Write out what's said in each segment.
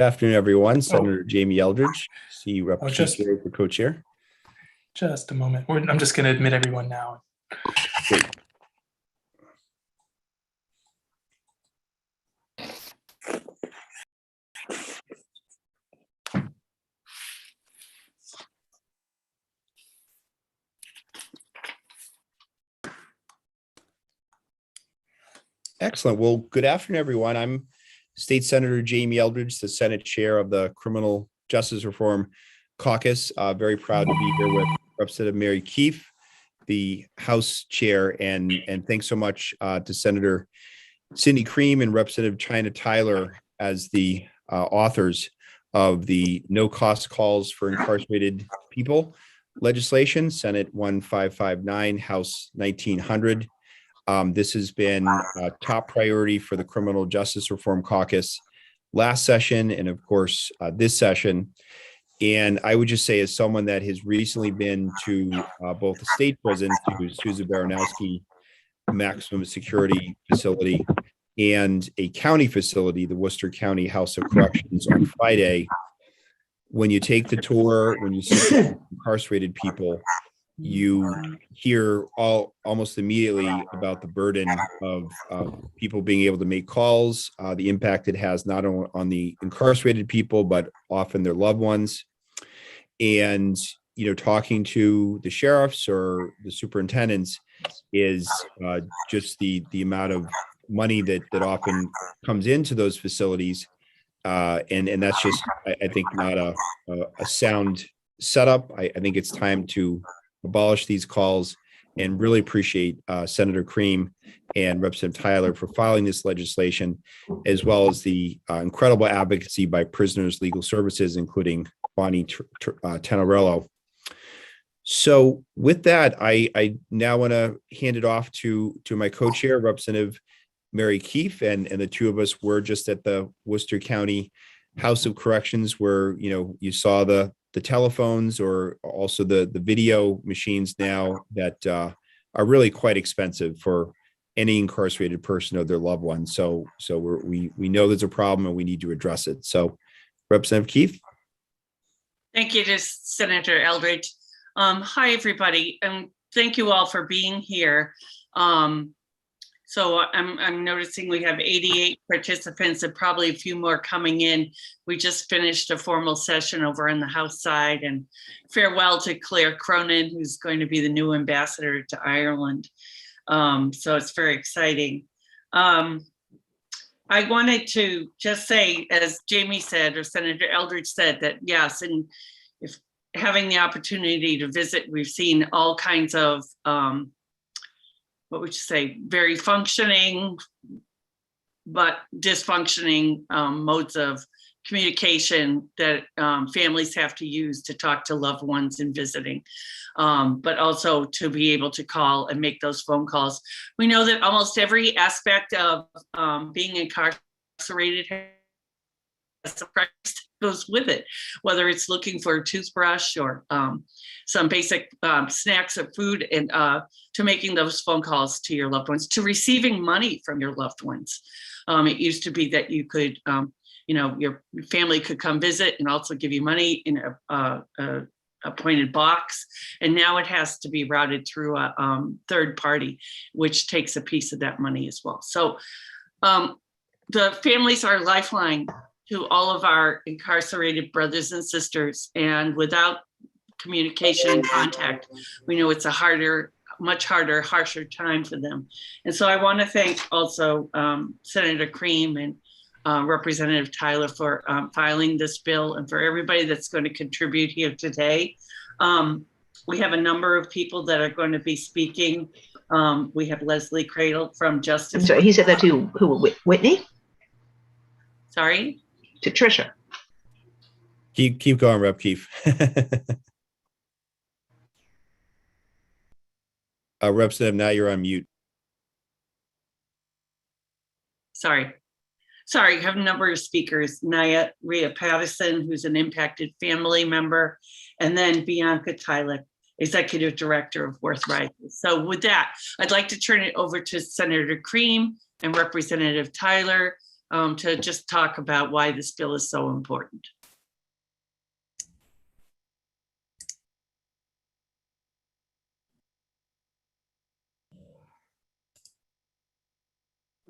Good afternoon, everyone. Oh, Senator Jamie Eldridge, see Rep. just for co-chair. just a moment. I'm just going to admit everyone now. Great. Excellent. Well, good afternoon, everyone. I'm State Senator Jamie Eldridge, the Senate Chair of the Criminal Justice Reform Caucus. Very proud to be here with Representative Mary Keefe, the House Chair, and thanks so much to Senator Cindy Creem and Representative China Tyler as the authors of the No Cost Calls for Incarcerated People legislation, Senate 1559, House 1900. This has been a top priority for the Criminal Justice Reform Caucus last session and, of course, this session. And I would just say, as someone that has recently been to both the state prison, to Susan Baranowski maximum security facility, and a county facility, the Worcester County House of Corrections, on Friday, when you take the tour, when you see incarcerated people, you hear almost immediately about the burden of people being able to make calls, the impact it has not only on the incarcerated people, but often their loved ones. And, talking to the sheriffs or the superintendents is just the amount of money that often comes into those facilities. And that's just, I think, not a sound setup. I think it's time to abolish these calls, and really appreciate Senator Creem and Representative Tyler for filing this legislation, as well as the incredible advocacy by Prisoners Legal Services, including Bonnie Tenorello. So with that, I now want to hand it off to my co-chair, Representative Mary Keefe, and the two of us were just at the Worcester County House of Corrections, where you saw the telephones, or also the video machines now that are really quite expensive for any incarcerated person or their loved ones. So we know there's a problem and we need to address it. So, Representative Keefe. Thank you to Senator Eldridge. Hi, everybody, and thank you all for being here. So I'm noticing we have 88 participants and probably a few more coming in. We just finished a formal session over on the House side, and farewell to Claire Cronin, who's going to be the new ambassador to Ireland. So it's very exciting. I wanted to just say, as Jamie said, or Senator Eldridge said, that yes, and if having the opportunity to visit, we've seen all kinds of what would you say, very functioning, but dysfunctioning modes of communication that families have to use to talk to loved ones in visiting, but also to be able to call and make those phone calls. We know that almost every aspect of being incarcerated has a price that goes with it, whether it's looking for a toothbrush or some basic snacks or food, and to making those phone calls to your loved ones, to receiving money from your loved ones. It used to be that you could, your family could come visit and also give you money in a appointed box. And now it has to be routed through a third party, which takes a piece of that money as well. So the families are lifeline to all of our incarcerated brothers and sisters. And without communication and contact, we know it's a much harder, harsher time for them. And so I want to thank also Senator Creem and Representative Tyler for filing this bill, and for everybody that's going to contribute here today. We have a number of people that are going to be speaking. We have Leslie Credle from Justice. So he said that to who? Whitney? Sorry? To Trisha. Keep going, Rep. Keefe. Representative, now you're on mute. Sorry, I have a number of speakers. Nia Reid-Patterson, who's an impacted family member, and then Bianca Tylek, Executive Director of Worth Rises. So with that, I'd like to turn it over to Senator Creem and Representative Tyler to just talk about why this bill is so important.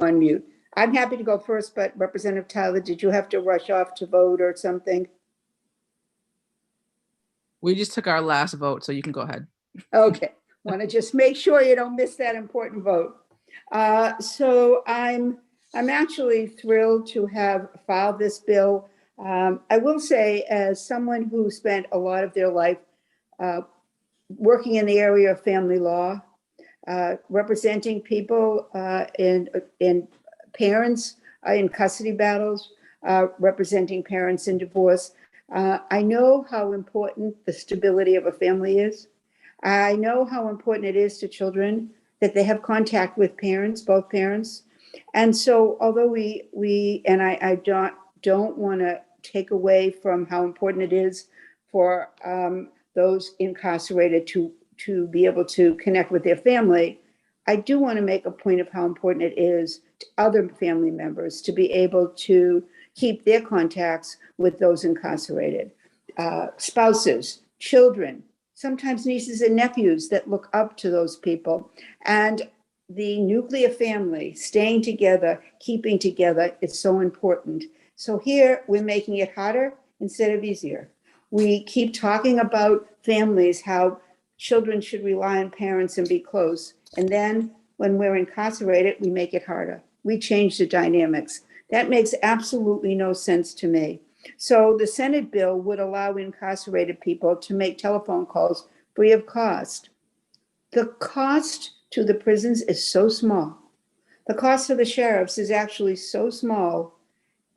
On mute. I'm happy to go first, but Representative Tyler, did you have to rush off to vote or something? We just took our last vote, so you can go ahead. Okay, want to just make sure you don't miss that important vote. So I'm actually thrilled to have filed this bill. I will say, as someone who spent a lot of their life working in the area of family law, representing people in parents in custody battles, representing parents in divorce, I know how important the stability of a family is. I know how important it is to children that they have contact with parents, both parents. And so although I don't want to take away from how important it is for those incarcerated to be able to connect with their family, I do want to make a point of how important it is to other family members to be able to keep their contacts with those incarcerated, spouses, children, sometimes nieces and nephews that look up to those people. And the nuclear family, staying together, keeping together, is so important. So here we're making it harder instead of easier. We keep talking about families, how children should rely on parents and be close. And then when we're incarcerated, we make it harder. We change the dynamics. That makes absolutely no sense to me. So the Senate bill would allow incarcerated people to make telephone calls free of cost. The cost to the prisons is so small. The cost of the sheriffs is actually so small.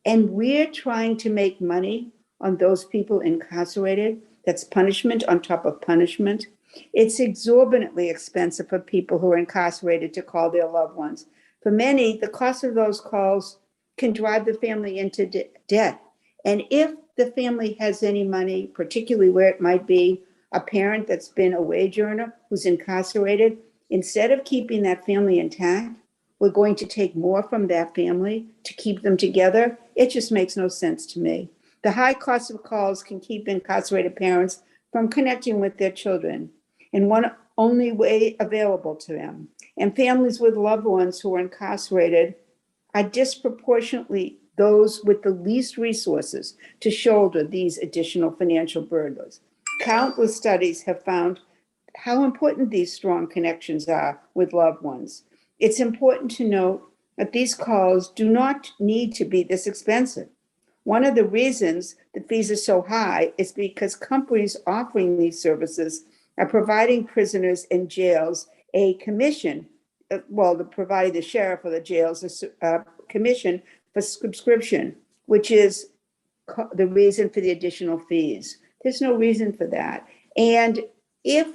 And we're trying to make money on those people incarcerated. That's punishment on top of punishment. It's exorbitantly expensive for people who are incarcerated to call their loved ones. For many, the cost of those calls can drive the family into debt. And if the family has any money, particularly where it might be a parent that's been a wage earner who's incarcerated, instead of keeping that family intact, we're going to take more from that family to keep them together. It just makes no sense to me. The high cost of calls can keep incarcerated parents from connecting with their children in one only way available to them. And families with loved ones who are incarcerated are disproportionately those with the least resources to shoulder these additional financial burdens. Countless studies have found how important these strong connections are with loved ones. It's important to note that these calls do not need to be this expensive. One of the reasons the fees are so high is because companies offering these services are providing prisoners in jails a commission, providing the sheriff or the jails a commission for subscription, which is the reason for the additional fees. There's no reason for that. And if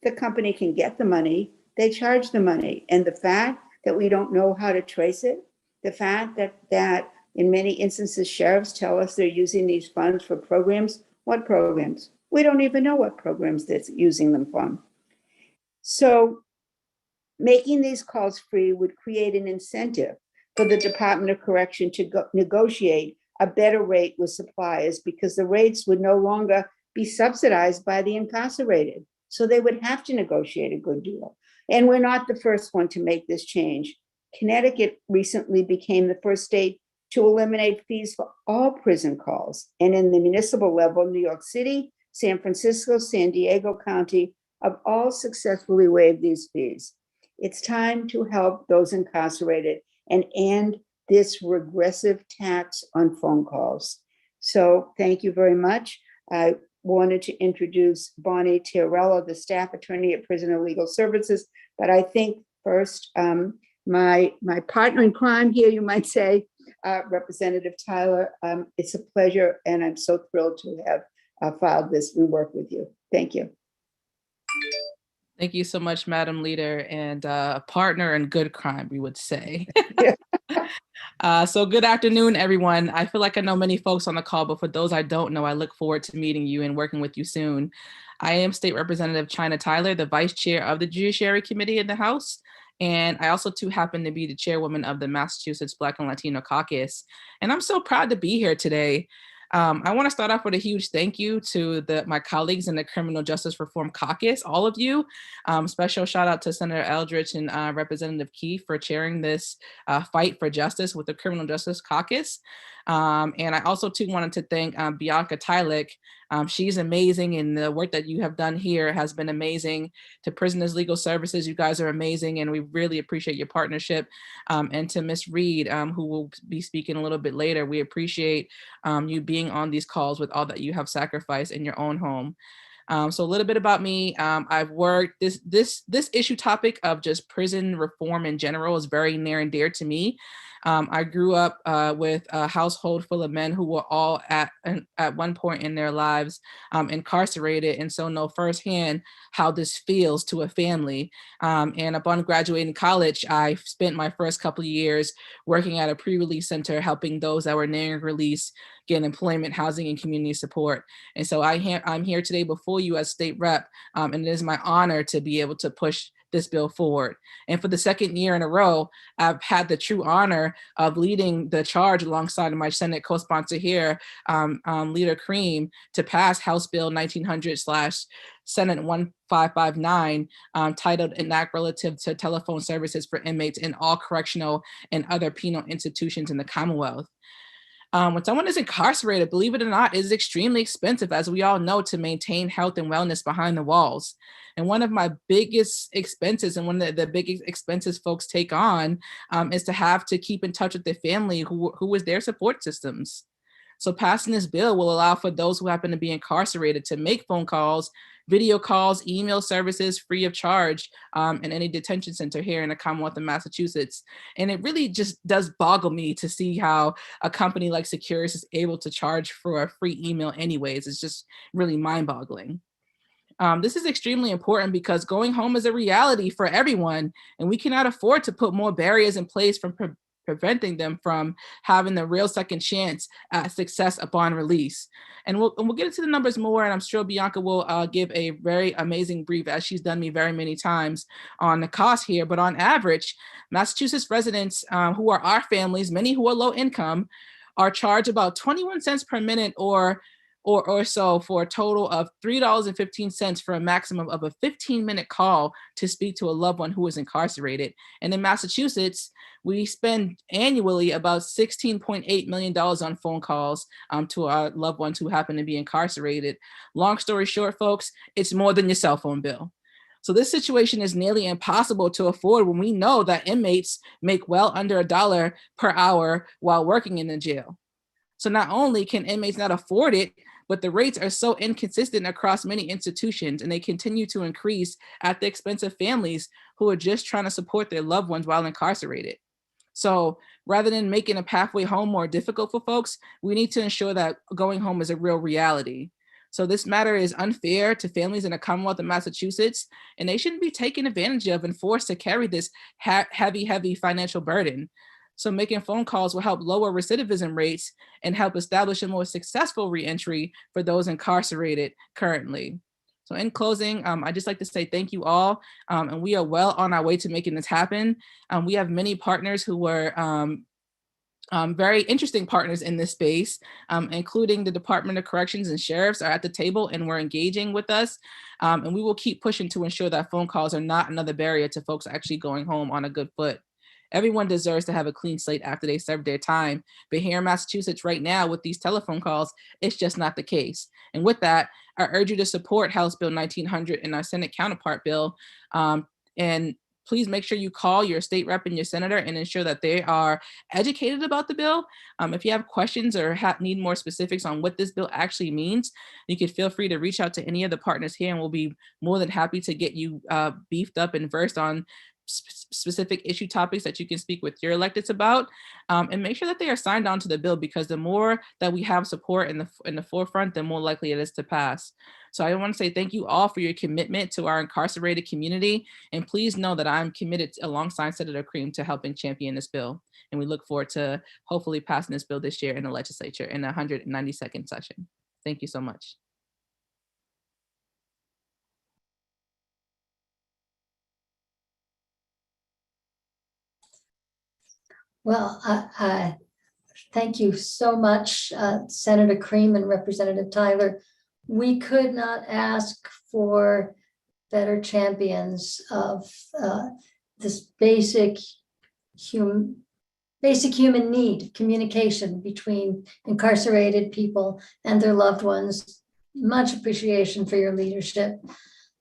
the company can get the money, they charge the money. And the fact that we don't know how to trace it, the fact that in many instances, sheriffs tell us they're using these funds for programs. What programs? We don't even know what programs they're using them from. So making these calls free would create an incentive for the Department of Correction to negotiate a better rate with suppliers, because the rates would no longer be subsidized by the incarcerated. So they would have to negotiate a good deal. And we're not the first one to make this change. Connecticut recently became the first state to eliminate fees for all prison calls. And in the municipal level, New York City, San Francisco, San Diego County have all successfully waived these fees. It's time to help those incarcerated and end this regressive tax on phone calls. So thank you very much. I wanted to introduce Bonnie Tiarella, the staff attorney at Prisoner Legal Services, but I think first, my partner in crime here, you might say, Representative Tyler, it's a pleasure, and I'm so thrilled to have filed this and work with you. Thank you. Thank you so much, Madam Leader, and a partner in good crime, we would say. So good afternoon, everyone. I feel like I know many folks on the call, but for those I don't know, I look forward to meeting you and working with you soon. I am State Representative China Tyler, the Vice Chair of the Judiciary Committee in the House, And I also too happen to be the chairwoman of the Massachusetts Black and Latino Caucus. And I'm so proud to be here today. I want to start off with a huge thank you to my colleagues in the Criminal Justice Reform Caucus, all of you. Special shout out to Senator Eldridge and Representative Key for chairing this fight for justice with the Criminal Justice Caucus. And I also too wanted to thank Bianca Tylek. She's amazing, and the work that you have done here has been amazing. To Prisoners Legal Services, you guys are amazing, and we really appreciate your partnership. And to Ms. Reid, who will be speaking a little bit later, we appreciate you being on these calls with all that you have sacrificed in your own home. So a little bit about me. I've worked this issue topic of just prison reform in general is very near and dear to me. I grew up with a household full of men who were all at one point in their lives incarcerated, and so know firsthand how this feels to a family. And upon graduating college, I spent my first couple of years working at a pre-release center, helping those that were nearing release get employment, housing, and community support. And so I'm here today before you as state rep, and it is my honor to be able to push this bill forward. And for the second year in a row, I've had the true honor of leading the charge alongside my Senate co-sponsor here, Leader Creem, to pass House Bill 1900/Senate 1559, titled An Act Relative to Telephone Services for Inmates in All Correctional and Other Penal Institutions in the Commonwealth. When someone is incarcerated, believe it or not, it is extremely expensive, as we all know, to maintain health and wellness behind the walls. And one of my biggest expenses, and one of the biggest expenses folks take on, is to have to keep in touch with their family who is their support systems. So passing this bill will allow for those who happen to be incarcerated to make phone calls, video calls, email services free of charge in any detention center here in the Commonwealth of Massachusetts. And it really just does boggle me to see how a company like Securus is able to charge for a free email anyways. It's just really mind-boggling. This is extremely important because going home is a reality for everyone, and we cannot afford to put more barriers in place from preventing them from having the real second chance at success upon release. And we'll get into the numbers more, and I'm sure Bianca will give a very amazing brief, as she's done me very many times, on the cost here. But on average, Massachusetts residents who are our families, many who are low income, are charged about 21 cents per minute or so, for a total of $3.15 for a maximum of a 15-minute call to speak to a loved one who is incarcerated. And in Massachusetts, we spend annually about $16.8 million on phone calls to our loved ones who happen to be incarcerated. Long story short, folks, it's more than your cell phone bill. So this situation is nearly impossible to afford when we know that inmates make well under $1 per hour while working in the jail. So not only can inmates not afford it, but the rates are so inconsistent across many institutions, and they continue to increase at the expense of families who are just trying to support their loved ones while incarcerated. So rather than making a pathway home more difficult for folks, we need to ensure that going home is a real reality. So this matter is unfair to families in the Commonwealth of Massachusetts, and they shouldn't be taken advantage of and forced to carry this heavy financial burden. So making phone calls will help lower recidivism rates and help establish a more successful reentry for those incarcerated currently. So in closing, I'd just like to say thank you all, and we are well on our way to making this happen. We have many partners who were very interesting partners in this space, including the Department of Corrections and sheriffs are at the table and were engaging with us. And we will keep pushing to ensure that phone calls are not another barrier to folks actually going home on a good foot. Everyone deserves to have a clean slate after they serve their time. But here in Massachusetts right now with these telephone calls, it's just not the case. And with that, I urge you to support House Bill 1900 and our Senate counterpart bill. And please make sure you call your state rep and your senator and ensure that they are educated about the bill. If you have questions or need more specifics on what this bill actually means, you can feel free to reach out to any of the partners here, and we'll be more than happy to get you beefed up and versed on specific issue topics that you can speak with your electeds about, and make sure that they are signed on to the bill, because the more that we have support in the forefront, the more likely it is to pass. So I want to say thank you all for your commitment to our incarcerated community, and please know that I'm committed alongside Senator Creem to helping champion this bill. And we look forward to hopefully passing this bill this year in the legislature in the 192nd session. Thank you so much. Well, thank you so much, Senator Creem and Representative Tyler. We could not ask for better champions of this basic human need, communication between incarcerated people and their loved ones. Much appreciation for your leadership.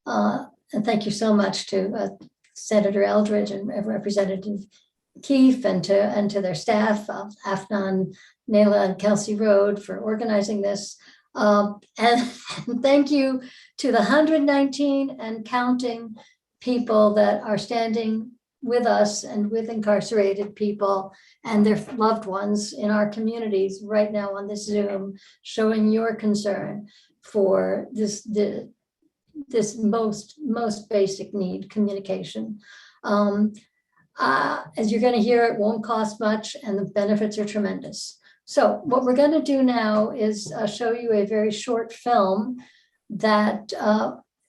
And thank you so much to Senator Eldridge and Representative Keefe and to their staff, Afnan, Nayla, and Kelsey Road for organizing this. And thank you to the 119 and counting people that are standing with us and with incarcerated people and their loved ones in our communities right now on this Zoom, showing your concern for this most basic need, communication. As you're going to hear, it won't cost much and the benefits are tremendous. So what we're going to do now is show you a very short film that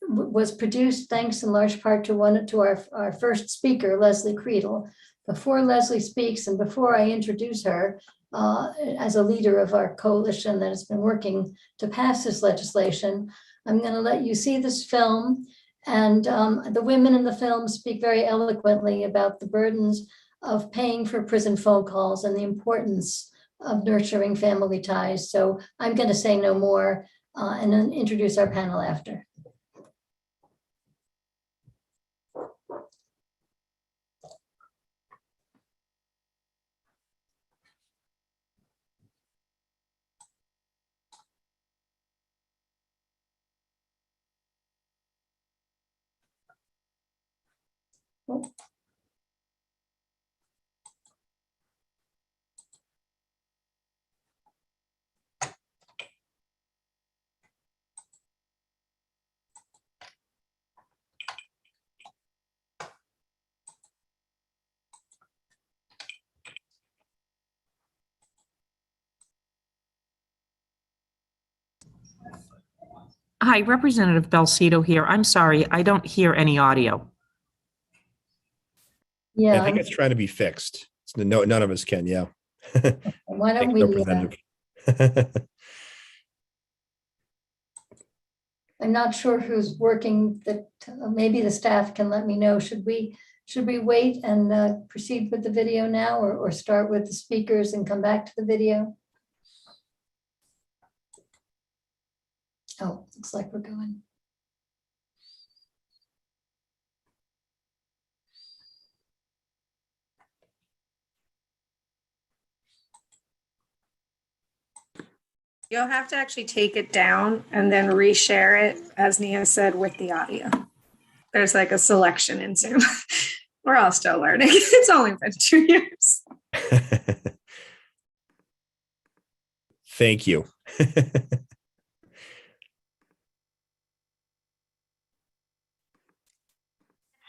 was produced thanks in large part to our first speaker, Leslie Credle. Before Leslie speaks and before I introduce her as a leader of our coalition that has been working to pass this legislation, I'm going to let you see this film. And the women in the film speak very eloquently about the burdens of paying for prison phone calls and the importance of nurturing family ties. So I'm going to say no more and then introduce our panel after. Hi, Representative Belcito here. I'm sorry, I don't hear any audio. I think it's trying to be fixed. No, none of us can. Yeah. Why don't we? Representative. I'm not sure who's working. That maybe the staff can let me know. Should we wait and proceed with the video now, or start with the speakers and come back to the video? Oh, looks like we're going. You'll have to actually take it down and then reshare it, as Nia said, with the audio. There's like a selection in Zoom. We're all still learning. It's only been 2 years. Thank you.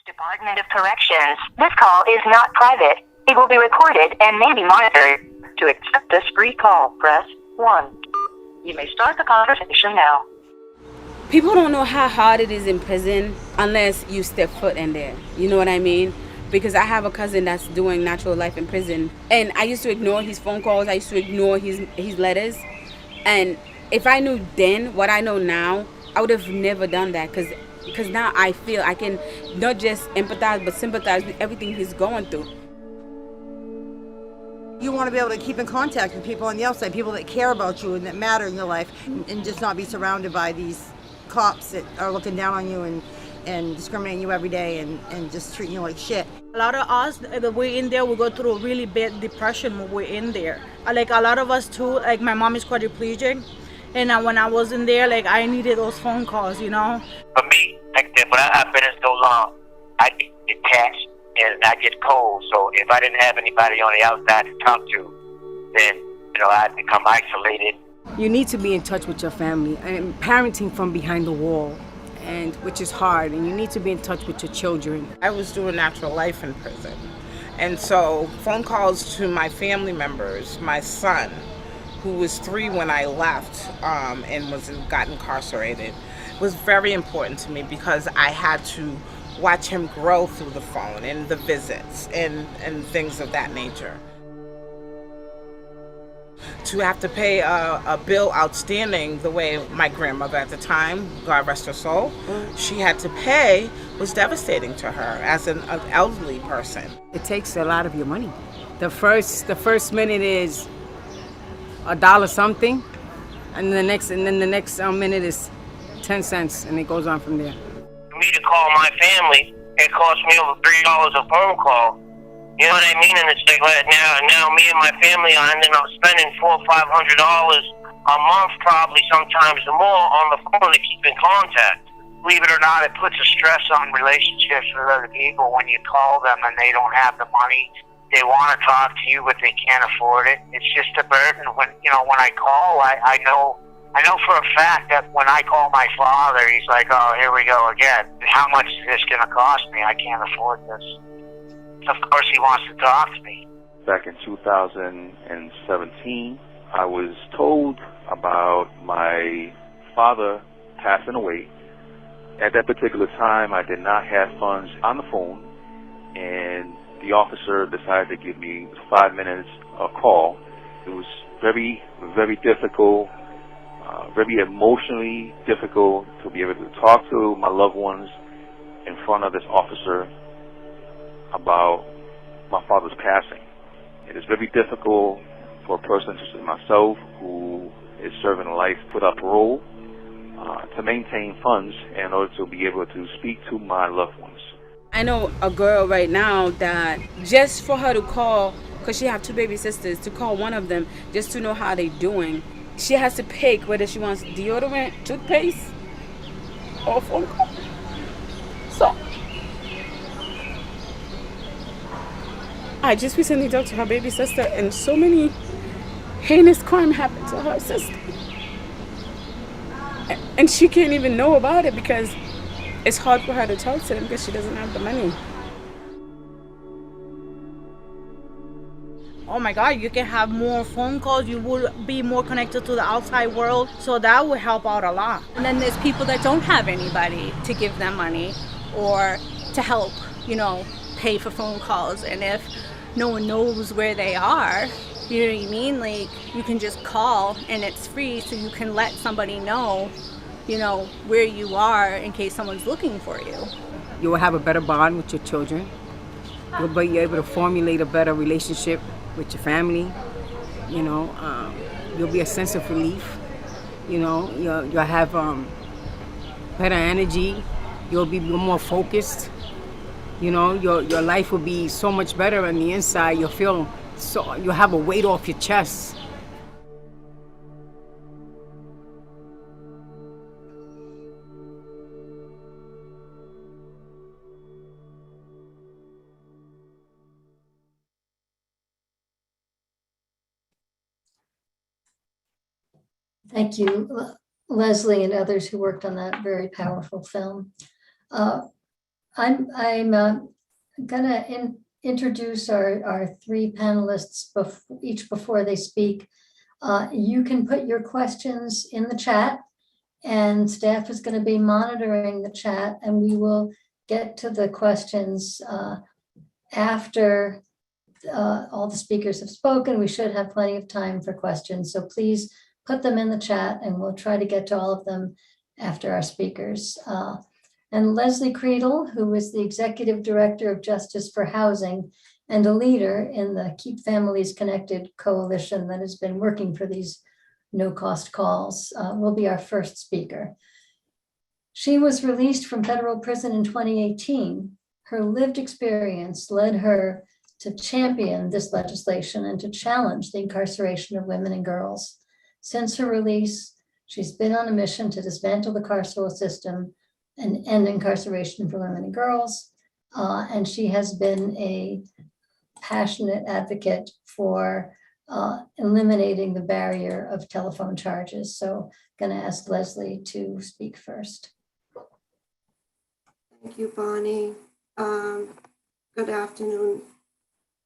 Department of Corrections. This call is not private. It will be recorded and may be monitored. To accept this free call, press 1. You may start the conversation now. People don't know how hard it is in prison unless you step foot in there. You know what I mean? Because I have a cousin that's doing natural life in prison, and I used to ignore his phone calls. I used to ignore his letters. And if I knew then what I know now, I would have never done that, because now I feel I can not just empathize but sympathize with everything he's going through. You want to be able to keep in contact with people on the outside, people that care about you and that matter in your life, and just not be surrounded by these cops that are looking down on you and discriminating you every day and just treating you like shit. A lot of us, the way in there, we go through a really bad depression when we're in there. Like a lot of us too, like my mom is quadriplegic, and when I was in there, like I needed those phone calls, you know? For me, like that, when I've been in so long, I get detached and I get cold. So if I didn't have anybody on the outside to talk to, then, I'd become isolated. You need to be in touch with your family and parenting from behind the wall, and which is hard, and you need to be in touch with your children. I was doing natural life in prison, and so phone calls to my family members, my son, who was 3 when I left and got incarcerated, was very important to me, because I had to watch him grow through the phone and the visits and things of that nature. to have to pay a bill outstanding the way my grandmother at the time, God rest her soul, she had to pay was devastating to her as an elderly person. It takes a lot of your money. The first minute is $1 something, and then the next minute is 10 cents, and it goes on from there. For me to call my family, it cost me over $3 a phone call. You know what I mean? And it's like now me and my family are ending up spending $400 or $500 a month, probably sometimes more, on the phone to keep in contact. Believe it or not, it puts a stress on relationships with other people when you call them and they don't have the money. They want to talk to you, but they can't afford it. It's just a burden. When I call, I know for a fact that when I call my father, he's like, "Oh, here we go again. How much is this going to cost me? I can't afford this." Of course, he wants to talk to me. Back in 2017, I was told about my father passing away. At that particular time, I did not have funds on the phone, and the officer decided to give me 5 minutes a call. It was very, very difficult, very emotionally difficult to be able to talk to my loved ones in front of this officer about my father's passing. It is very difficult for a person such as myself who is serving a life without parole to maintain funds in order to be able to speak to my loved ones. I know a girl right now that just for her to call, because she have 2 baby sisters, to call one of them just to know how they doing, she has to pick whether she wants deodorant, toothpaste, or phone call. So I just recently talked to her baby sister, and so many heinous crime happened to her sister. And she can't even know about it because it's hard for her to talk to them because she doesn't have the money. Oh my God, you can have more phone calls. You will be more connected to the outside world. So that will help out a lot. And then there's people that don't have anybody to give them money or to help, pay for phone calls. And if no one knows where they are, you know what I mean? Like, you can just call and it's free, so you can let somebody know, where you are in case someone's looking for you. You will have a better bond with your children. You'll be able to formulate a better relationship with your family. You'll be a sense of relief. You'll have better energy. You'll be more focused. Your life will be so much better on the inside. You'll have a weight off your chest. Thank you, Leslie and others who worked on that very powerful film. I'm gonna introduce our 3 panelists each before they speak. You can put your questions in the chat, and staff is going to be monitoring the chat, and we will get to the questions after all the speakers have spoken. We should have plenty of time for questions, so please put them in the chat and we'll try to get to all of them after our speakers. And Leslie Credle, who is the Executive Director of Justice for Housing and a leader in the Keep Families Connected coalition that has been working for these no-cost calls, will be our first speaker. She was released from federal prison in 2018. Her lived experience led her to champion this legislation and to challenge the incarceration of women and girls. Since her release, she's been on a mission to dismantle the carceral system and end incarceration for women and girls. And she has been a passionate advocate for eliminating the barrier of telephone charges. So I'm going to ask Leslie to speak first. Thank you, Bonnie. Good afternoon.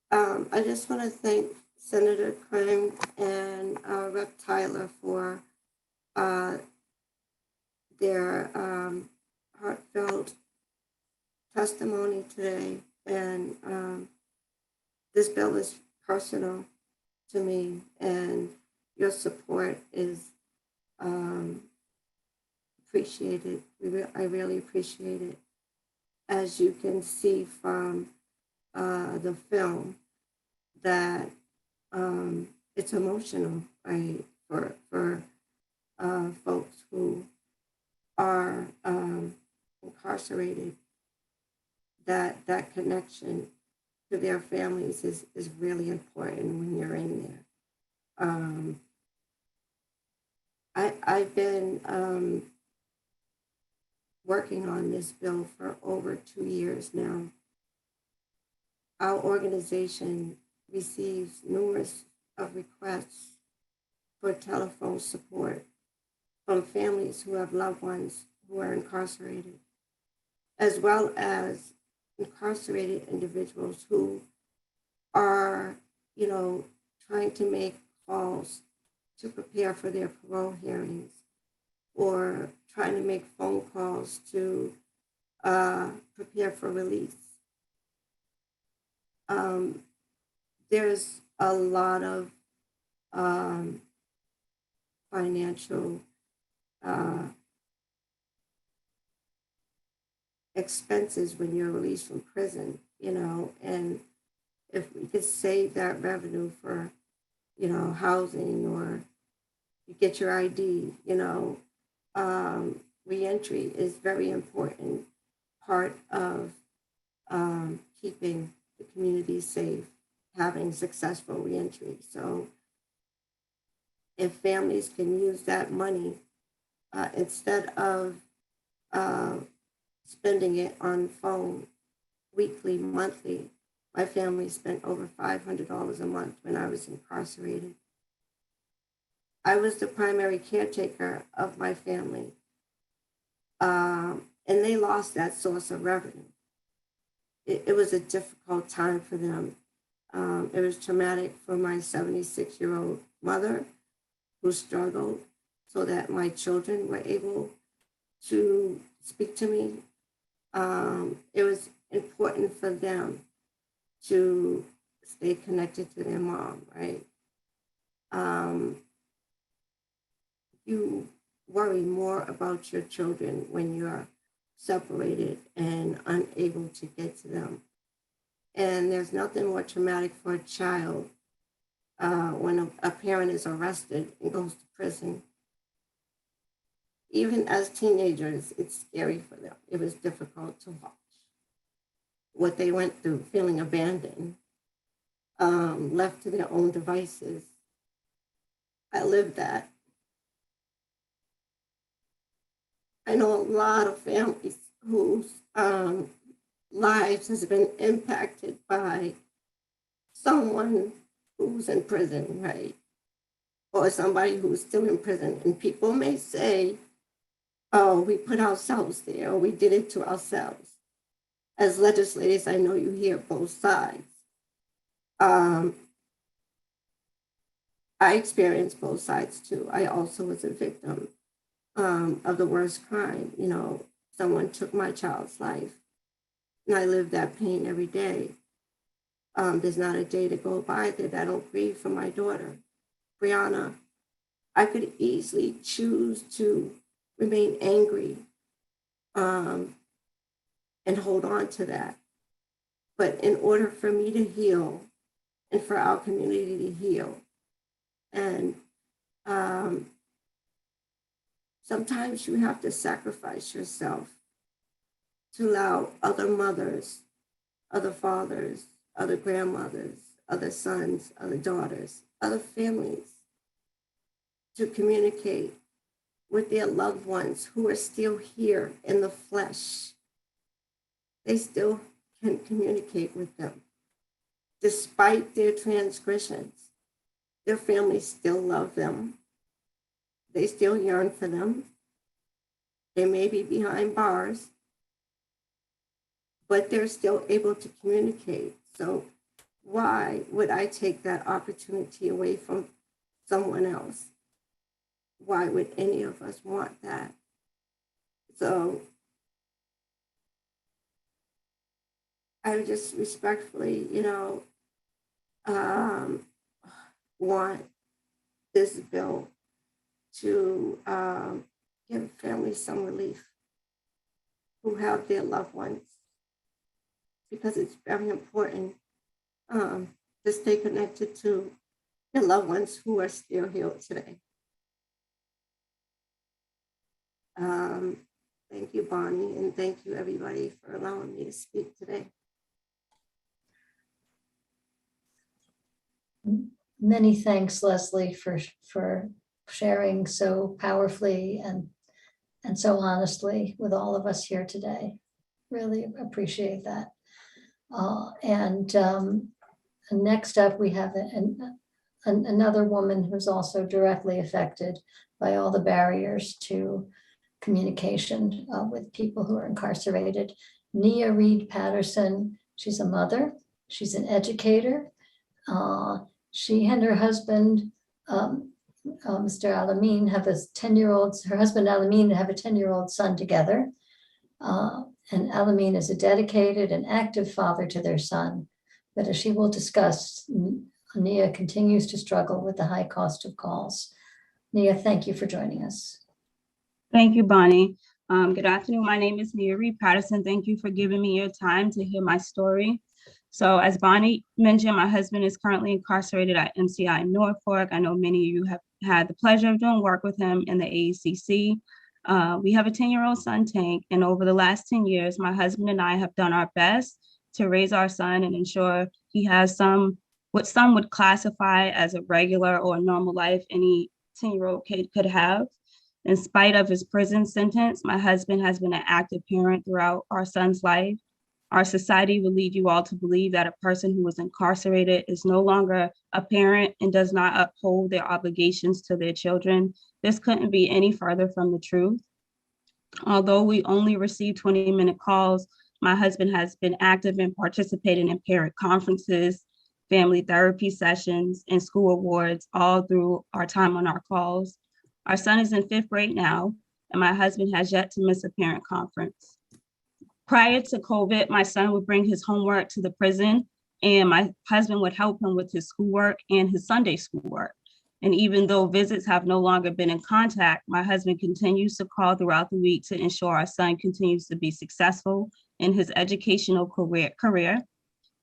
I just want to thank Senator Creem and Rep. Tyler for their heartfelt testimony today. And this bill is personal to me. And, your support is appreciated. I really appreciate it. As you can see from the film, that it's emotional, right, for folks who are incarcerated. That connection to their families is really important when you're in there. I've been working on this bill for over 2 years now. Our organization receives numerous of requests for telephone support from families who have loved ones who are incarcerated, as well as incarcerated individuals who are, trying to make calls to prepare for their parole hearings, or trying to make phone calls to prepare for release. There's a lot of financial expenses when you're released from prison, and if we could save that revenue for, housing, or you get your ID, reentry is very important part of keeping the community safe, having successful reentry. So if families can use that money instead of spending it on phone weekly, monthly. My family spent over $500 a month when I was incarcerated. I was the primary caretaker of my family, and they lost that source of revenue. It was a difficult time for them. It was traumatic for my 76-year-old mother, who struggled so that my children were able to speak to me. It was important for them to stay connected to their mom, right? You worry more about your children when you're separated and unable to get to them. And there's nothing more traumatic for a child when a parent is arrested and goes to prison. Even as teenagers, it's scary for them. It was difficult to watch what they went through, feeling abandoned, left to their own devices. I lived that. I know a lot of families whose lives has been impacted by someone who's in prison, right? Or somebody who's still in prison. And people may say, oh, we put ourselves there, or we did it to ourselves. As legislators, I know you hear both sides. I experienced both sides too. I also was a victim of the worst crime. Someone took my child's life, and I live that pain every day. There's not a day to go by that I don't grieve for my daughter, Brianna. I could easily choose to remain angry and hold on to that. But in order for me to heal and for our community to heal, and sometimes you have to sacrifice yourself to allow other mothers, other fathers, other grandmothers, other sons, other daughters, other families to communicate with their loved ones who are still here in the flesh. They still can communicate with them. Despite their transgressions, their families still love them. They still yearn for them. They may be behind bars, but they're still able to communicate. So why would I take that opportunity away from someone else? Why would any of us want that? So I just respectfully, want this bill to give families some relief who have their loved ones, because it's very important to stay connected to your loved ones who are still here today. Thank you, Bonnie, and thank you, everybody, for allowing me to speak today. Many thanks, Leslie, for sharing so powerfully and so honestly with all of us here today. Really appreciate that. Next up, we have another woman who's also directly affected by all the barriers to communication with people who are incarcerated. Nia Reid-Patterson, she's a mother, she's an educator. She and her husband, Mr. Alameen, have a 10-year-old, her husband Alameen have a 10-year-old son together. And Alameen is a dedicated and active father to their son. But as she will discuss, Nia continues to struggle with the high cost of calls. Nia, thank you for joining us. Thank you, Bonnie. Good afternoon. My name is Nia Reid-Patterson. Thank you for giving me your time to hear my story. So as Bonnie mentioned, my husband is currently incarcerated at MCI Norfolk. I know many of you have had the pleasure of doing work with him in the AACC. We have a 10-year-old son, Tank, and over the last 10 years, my husband and I have done our best to raise our son and ensure he has what some would classify as a regular or a normal life any 10-year-old kid could have. In spite of his prison sentence, my husband has been an active parent throughout our son's life. Our society will lead you all to believe that a person who is incarcerated is no longer a parent and does not uphold their obligations to their children. This couldn't be any further from the truth. Although we only receive 20-minute calls, my husband has been active in participating in parent conferences, family therapy sessions, and school awards all through our time on our calls. Our son is in 5th grade now, and my husband has yet to miss a parent conference. Prior to COVID, my son would bring his homework to the prison, and my husband would help him with his schoolwork and his Sunday schoolwork. And even though visits have no longer been in contact, my husband continues to call throughout the week to ensure our son continues to be successful in his educational career.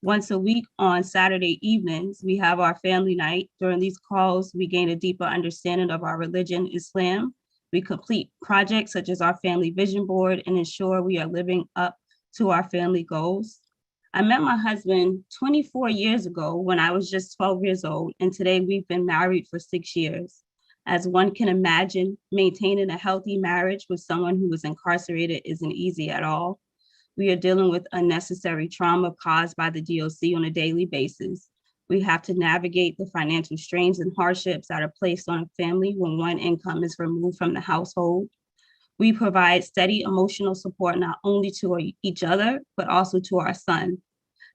Once a week on Saturday evenings, we have our family night. During these calls, we gain a deeper understanding of our religion, Islam. We complete projects such as our family vision board and ensure we are living up to our family goals. I met my husband 24 years ago when I was just 12 years old, and today we've been married for 6 years. As one can imagine, maintaining a healthy marriage with someone who is incarcerated isn't easy at all. We are dealing with unnecessary trauma caused by the DOC on a daily basis. We have to navigate the financial strains and hardships that are placed on a family when one income is removed from the household. We provide steady emotional support not only to each other, but also to our son.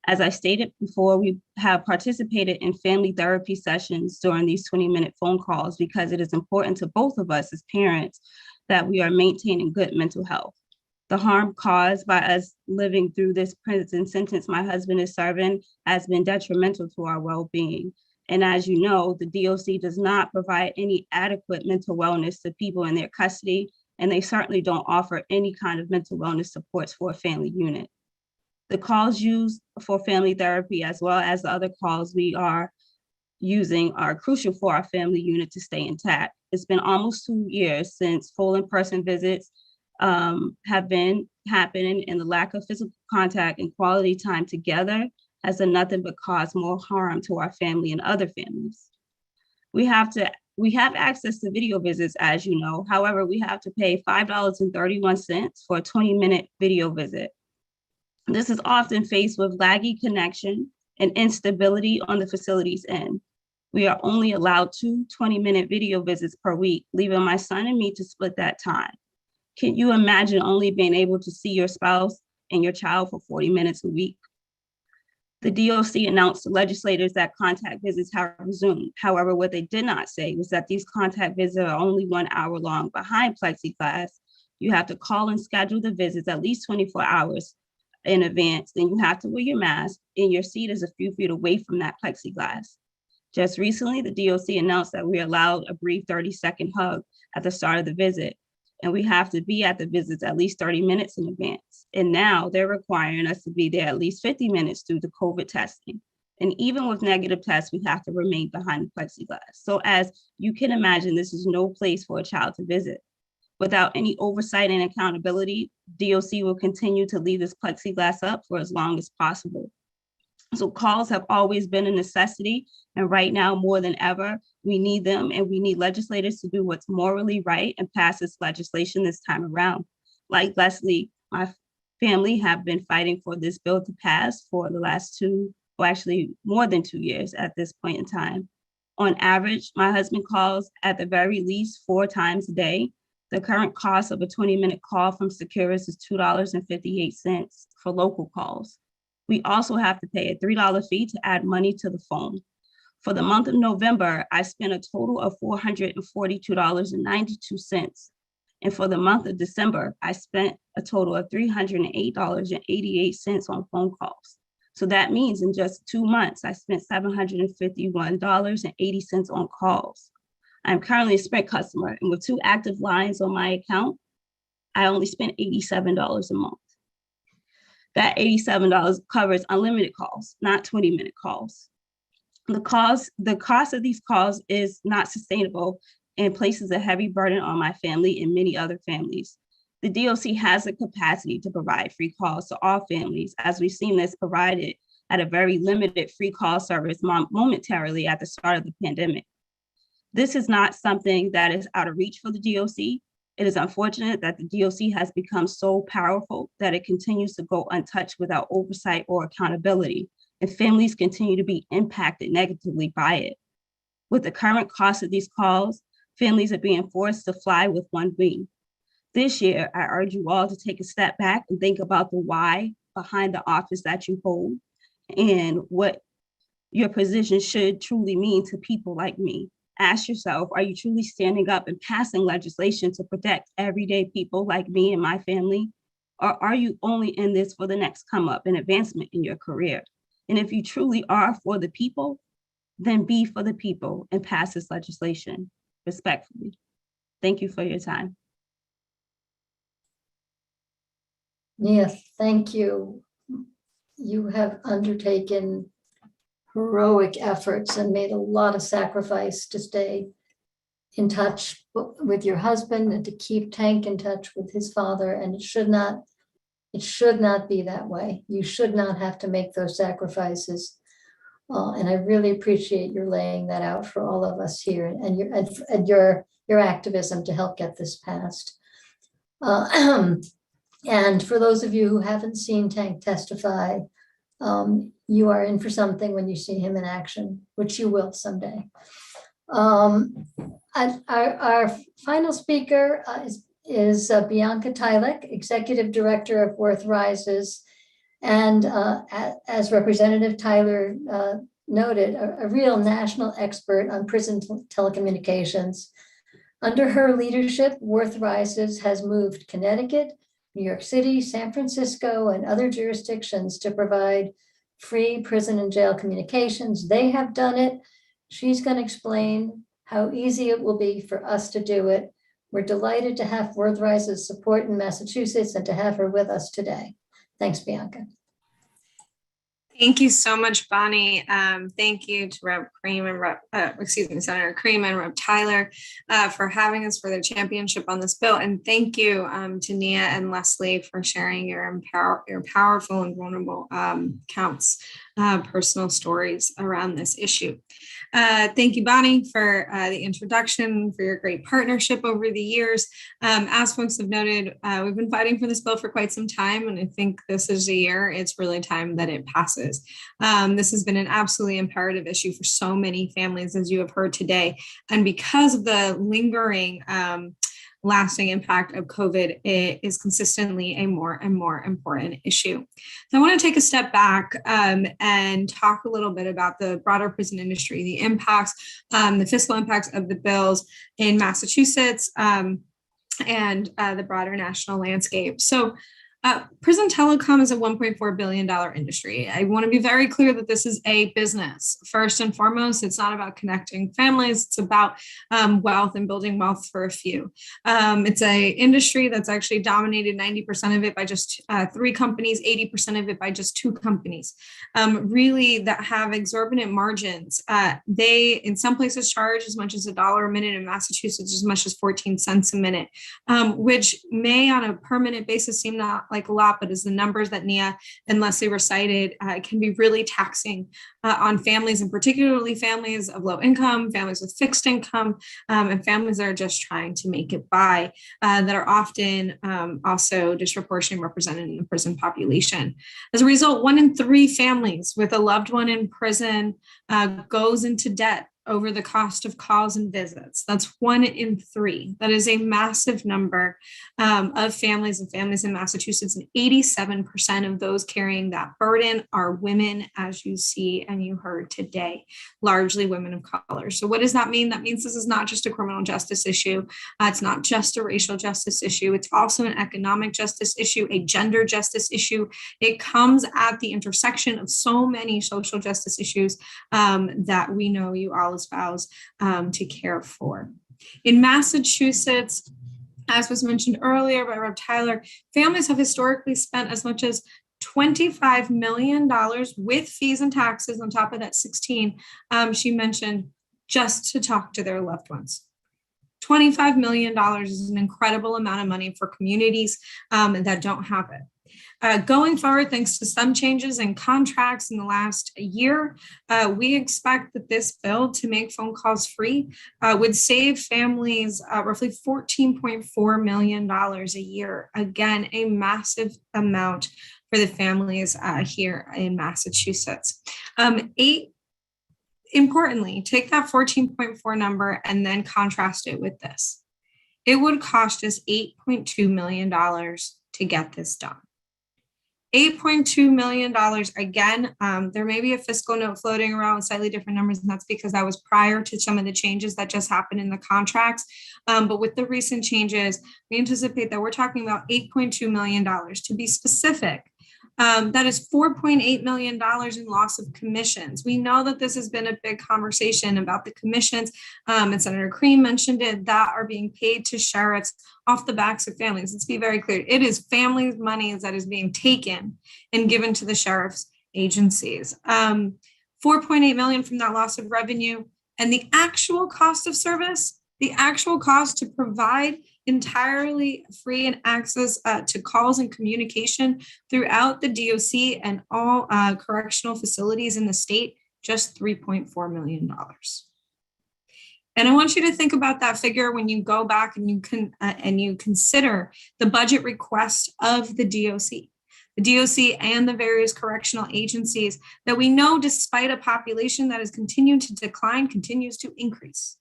As I stated before, we have participated in family therapy sessions during these 20-minute phone calls because it is important to both of us as parents that we are maintaining good mental health. The harm caused by us living through this prison sentence my husband is serving has been detrimental to our well-being. And as you know, the DOC does not provide any adequate mental wellness to people in their custody, and they certainly don't offer any kind of mental wellness supports for a family unit. The calls used for family therapy, as well as the other calls we are using, are crucial for our family unit to stay intact. It's been almost 2 years since full in-person visits have been happening, and the lack of physical contact and quality time together has done nothing but cause more harm to our family and other families. We have access to video visits, as you know. However, we have to pay $5.31 for a 20-minute video visit. This is often faced with laggy connection and instability on the facility's end. We are only allowed 2 20-minute video visits per week, leaving my son and me to split that time. Can you imagine only being able to see your spouse and your child for 40 minutes a week? The DOC announced to legislators that contact visits have resumed. However, what they did not say was that these contact visits are only 1 hour long behind plexiglass. You have to call and schedule the visits at least 24 hours in advance. Then you have to wear your mask, and your seat is a few feet away from that plexiglass. Just recently, the DOC announced that we are allowed a brief 30-second hug at the start of the visit, and we have to be at the visits at least 30 minutes in advance. And now they're requiring us to be there at least 50 minutes due to COVID testing. And even with negative tests, we have to remain behind the plexiglass. So as you can imagine, this is no place for a child to visit. Without any oversight and accountability, DOC will continue to leave this plexiglass up for as long as possible. So calls have always been a necessity, and right now more than ever, we need them, and we need legislators to do what's morally right and pass this legislation this time around. Like Leslie, my family have been fighting for this bill to pass for the last 2, or actually more than 2 years at this point in time. On average, my husband calls at the very least 4 times a day. The current cost of a 20-minute call from Securus is $2.58 for local calls. We also have to pay a $3 fee to add money to the phone. For the month of November, I spent a total of $442.92. And for the month of December, I spent a total of $308.88 on phone calls. So that means in just 2 months, I spent $751.80 on calls. I'm currently a Sprint customer, and with 2 active lines on my account, I only spent $87 a month. That $87 covers unlimited calls, not 20-minute calls. The cost of these calls is not sustainable and places a heavy burden on my family and many other families. The DOC has the capacity to provide free calls to all families, as we've seen this provided at a very limited free call service momentarily at the start of the pandemic. This is not something that is out of reach for the DOC. It is unfortunate that the DOC has become so powerful that it continues to go untouched without oversight or accountability, and families continue to be impacted negatively by it. With the current cost of these calls, families are being forced to fly with one wing. This year, I urge you all to take a step back and think about the why behind the office that you hold and what your position should truly mean to people like me. Ask yourself, are you truly standing up and passing legislation to protect everyday people like me and my family? Or are you only in this for the next come up and advancement in your career? And if you truly are for the people, then be for the people and pass this legislation respectfully. Thank you for your time. Nia, thank you. You have undertaken heroic efforts and made a lot of sacrifice to stay in touch with your husband and to keep Tank in touch with his father. And it should not be that way. You should not have to make those sacrifices. And I really appreciate your laying that out for all of us here and your activism to help get this passed. And for those of you who haven't seen Tank testify, you are in for something when you see him in action, which you will someday. Our final speaker is Bianca Tylek, Executive Director of Worth Rises, and as Representative Tyler noted, a real national expert on prison telecommunications. Under her leadership, Worth Rises has moved Connecticut, New York City, San Francisco, and other jurisdictions to provide free prison and jail communications. They have done it. She's going to explain how easy it will be for us to do it. We're delighted to have Worth Rises support in Massachusetts and to have her with us today. Thanks, Bianca. Thank you so much, Bonnie. Thank you to Rep. Creem and Senator Creem and Rep. Tyler for having us for their championship on this bill. And thank you to Nia and Leslie for sharing your powerful and vulnerable personal stories around this issue. Thank you, Bonnie, for the introduction, for your great partnership over the years. As folks have noted, we've been fighting for this bill for quite some time, and I think this is a year it's really time that it passes. This has been an absolutely imperative issue for so many families, as you have heard today. And because of the lingering lasting impact of COVID, it is consistently a more and more important issue. So I want to take a step back and talk a little bit about the broader prison industry, the impacts, the fiscal impacts of the bills in Massachusetts and the broader national landscape. So Prison telecom is a $1.4 billion industry. I want to be very clear that this is a business. First and foremost, it's not about connecting families. It's about wealth and building wealth for a few. It's a industry that's actually dominated 90% of it by just 3 companies, 80% of it by just 2 companies, really that have exorbitant margins. They, in some places, charge as much as $1 a minute. In Massachusetts, as much as 14 cents a minute, which may on a permanent basis seem not like a lot, but as the numbers that Nia and Leslie recited, it can be really taxing on families, and particularly families of low income, families with fixed income, and families that are just trying to make it by, that are often also disproportionately represented in the prison population. As a result, 1 in 3 families with a loved one in prison goes into debt over the cost of calls and visits. That's 1 in 3. That is a massive number of families in Massachusetts, and 87% of those carrying that burden are women, as you see and you heard today, largely women of color. So what does that mean? That means this is not just a criminal justice issue. It's not just a racial justice issue. It's also an economic justice issue, a gender justice issue. It comes at the intersection of so many social justice issues that we know you all espouse to care for. In Massachusetts, as was mentioned earlier by Rep. Tyler, families have historically spent as much as $25 million with fees and taxes on top of that 16 she mentioned, just to talk to their loved ones. $25 million is an incredible amount of money for communities that don't have it. Going forward, thanks to some changes in contracts in the last year, we expect that this bill to make phone calls free would save families roughly $14.4 million a year. Again, a massive amount for the families here in Massachusetts. Importantly, take that 14.4 number and then contrast it with this. It would cost us $8.2 million to get this done. $8.2 million. Again, there may be a fiscal note floating around with slightly different numbers, and that's because that was prior to some of the changes that just happened in the contracts. But with the recent changes, we anticipate that we're talking about $8.2 million. To be specific, that is $4.8 million in loss of commissions. We know that this has been a big conversation about the commissions, and Senator Creem mentioned it, that are being paid to sheriffs off the backs of families. Let's be very clear. It is families' money that is being taken and given to the sheriff's agencies. 4.8 million from that loss of revenue, and the actual cost of service, the actual cost to provide entirely free and access to calls and communication throughout the DOC and all correctional facilities in the state, just $3.4 million. And I want you to think about that figure when you go back and you consider the budget request of the DOC. The DOC and the various correctional agencies that we know, despite a population that has continued to decline, continues to increase.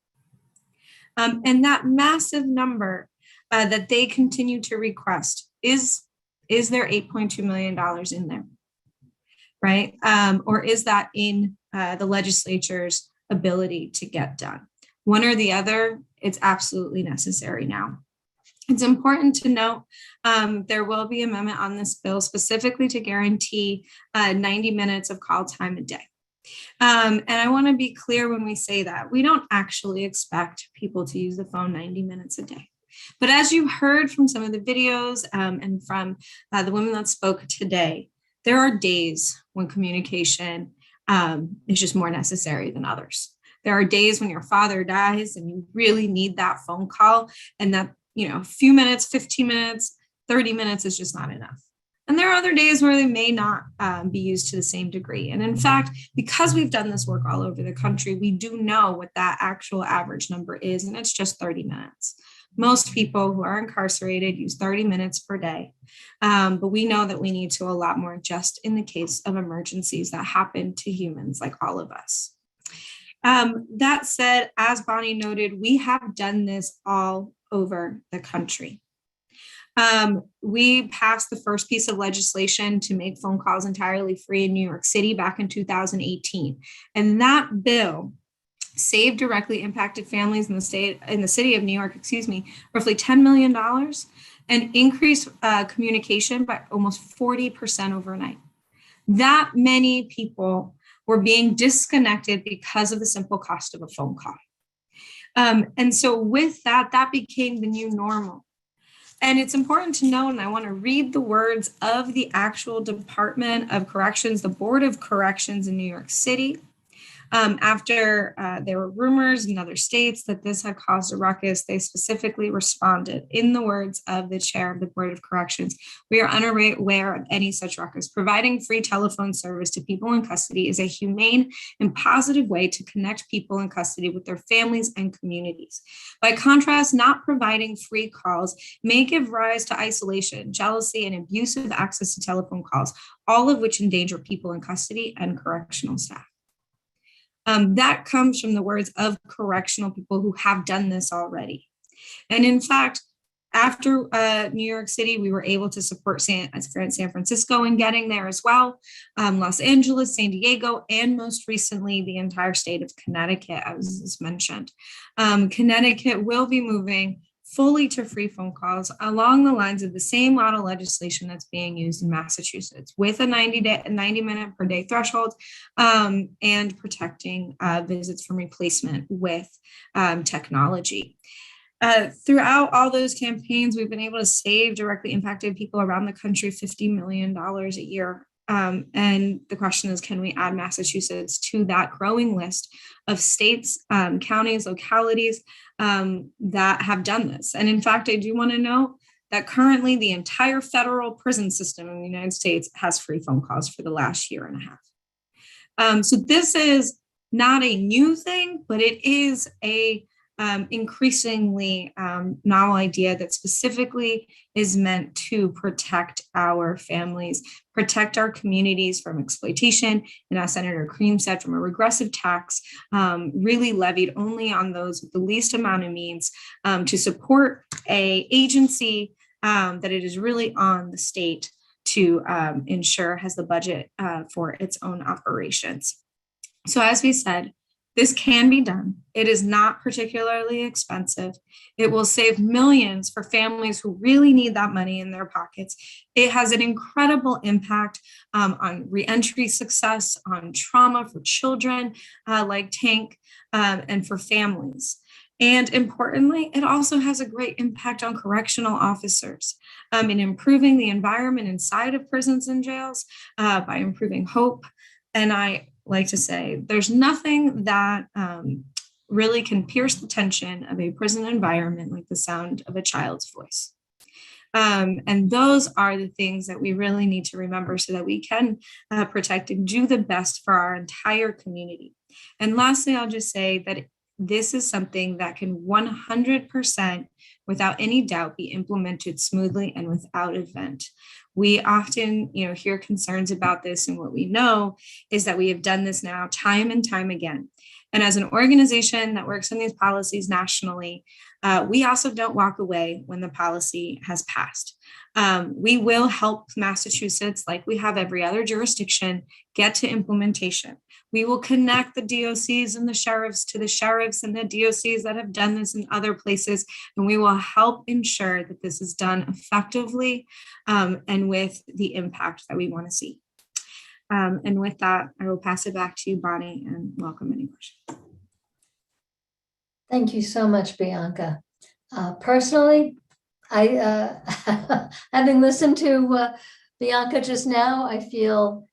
And that massive number that they continue to request, is there $8.2 million in there, right? Or is that in the legislature's ability to get done? One or the other, it's absolutely necessary now. It's important to note there will be an amendment on this bill specifically to guarantee 90 minutes of call time a day. And I want to be clear when we say that. We don't actually expect people to use the phone 90 minutes a day. But as you heard from some of the videos and from the women that spoke today, there are days when communication is just more necessary than others. There are days when your father dies and you really need that phone call, and that, a few minutes, 15 minutes, 30 minutes is just not enough. And there are other days where they may not be used to the same degree. And in fact, because we've done this work all over the country, we do know what that actual average number is, and it's just 30 minutes. Most people who are incarcerated use 30 minutes per day, but we know that we need to a lot more just in the case of emergencies that happen to humans like all of us. That said, as Bonnie noted, we have done this all over the country. We passed the first piece of legislation to make phone calls entirely free in New York City back in 2018. And that bill saved directly impacted families in the city of New York, roughly $10 million. and increased communication by almost 40% overnight. That many people were being disconnected because of the simple cost of a phone call. And so with that, that became the new normal. And it's important to know, and I want to read the words of the actual Department of Corrections, the Board of Corrections in New York City. After there were rumors in other states that this had caused a ruckus, they specifically responded in the words of the chair of the Board of Corrections. We are unaware of any such ruckus. Providing free telephone service to people in custody is a humane and positive way to connect people in custody with their families and communities. By contrast, not providing free calls may give rise to isolation, jealousy, and abusive access to telephone calls, all of which endanger people in custody and correctional staff. That comes from the words of correctional people who have done this already. And in fact, after New York City, we were able to support San Francisco in getting there as well, Los Angeles, San Diego, and most recently, the entire state of Connecticut, as mentioned. Connecticut will be moving fully to free phone calls along the lines of the same model legislation that's being used in Massachusetts, with a 90-minute per day threshold, and protecting visits from replacement with technology. Throughout all those campaigns, we've been able to save directly impacted people around the country $50 million a year. And the question is, can we add Massachusetts to that growing list of states, counties, localities that have done this? And in fact, I do want to know that currently the entire federal prison system in the United States has free phone calls for the last year and a half. So this is not a new thing, but it is a increasingly novel idea that specifically is meant to protect our families, protect our communities from exploitation, and as Senator Creem said, from a regressive tax really levied only on those with the least amount of means, to support an agency that it is really on the state to ensure has the budget for its own operations. So as we said, this can be done. It is not particularly expensive. It will save millions for families who really need that money in their pockets. It has an incredible impact on reentry success, on trauma for children like Tank, and for families. And importantly, it also has a great impact on correctional officers in improving the environment inside of prisons and jails by improving hope. And I like to say, there's nothing that really can pierce the tension of a prison environment like the sound of a child's voice. And those are the things that we really need to remember so that we can protect and do the best for our entire community. And lastly, I'll just say that this is something that can 100% without any doubt be implemented smoothly and without event. We often, hear concerns about this, and what we know is that we have done this now time and time again. And as an organization that works on these policies nationally, we also don't walk away when the policy has passed. We will help Massachusetts, like we have every other jurisdiction, get to implementation. We will connect the DOCs and the sheriffs to the sheriffs and the DOCs that have done this in other places, and we will help ensure that this is done effectively and with the impact that we want to see. And with that, I will pass it back to you, Bonnie, and welcome any questions. Thank you so much, Bianca. Personally, I, having listened to Bianca just now, I feel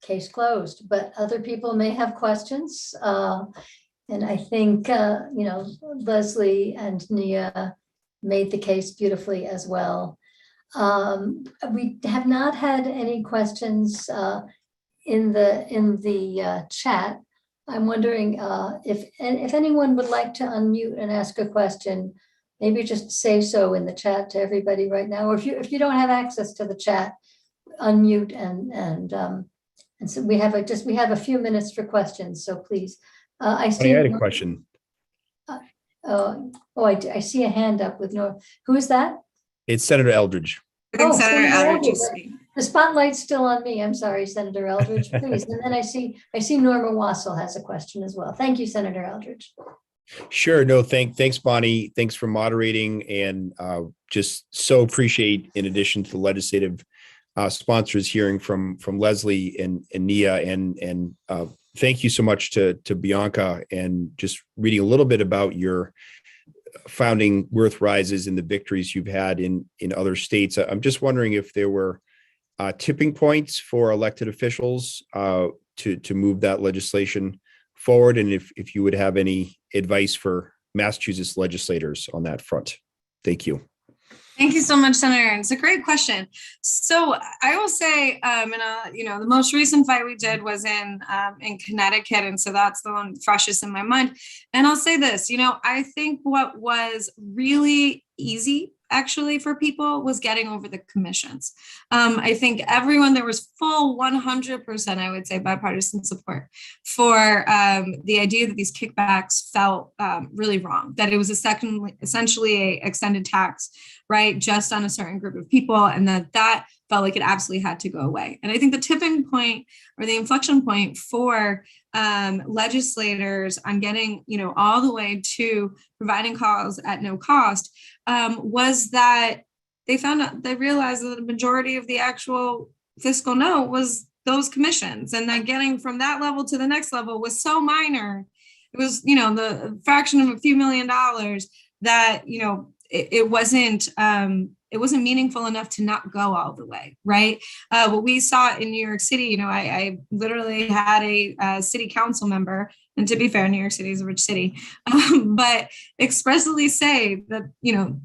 case closed, but other people may have questions. And I think, Leslie and Nia made the case beautifully as well. We have not had any questions in the chat. I'm wondering if anyone would like to unmute and ask a question, maybe just say so in the chat to everybody right now. Or if you don't have access to the chat, unmute and so we have a few minutes for questions. So please, I see. I had a question. I see a hand up with no. Who is that? It's Senator Eldridge. I think Senator Eldridge is speaking. The spotlight's still on me. I'm sorry, Senator Eldridge, please. And then I see Norma Wassel has a question as well. Thank you, Senator Eldridge. Sure. No, thanks, Bonnie. Thanks for moderating. And just so appreciate, in addition to the legislative sponsors, hearing from Leslie and Nia, and thank you so much to Bianca, and just reading a little bit about your founding Worth Rises and the victories you've had in other states. I'm just wondering if there were tipping points for elected officials to move that legislation forward, and if you would have any advice for Massachusetts legislators on that front. Thank you. Thank you so much, Senator. It's a great question. So I will say, the most recent fight we did was in Connecticut, and so that's the one freshest in my mind. And I'll say this, I think what was really easy actually for people was getting over the commissions. I think there was full 100%, I would say, bipartisan support for the idea that these kickbacks felt really wrong, that it was essentially a extended tax, right, just on a certain group of people, and that felt like it absolutely had to go away. And I think the tipping point or the inflection point for legislators on getting, all the way to providing calls at no cost was that they realized that the majority of the actual fiscal note was those commissions, and that getting from that level to the next level was so minor. It was, the fraction of a few $1,000,000 that, it wasn't meaningful enough to not go all the way, right? What we saw in New York City, I literally had a city council member, and to be fair, New York City is a rich city, but expressly say that,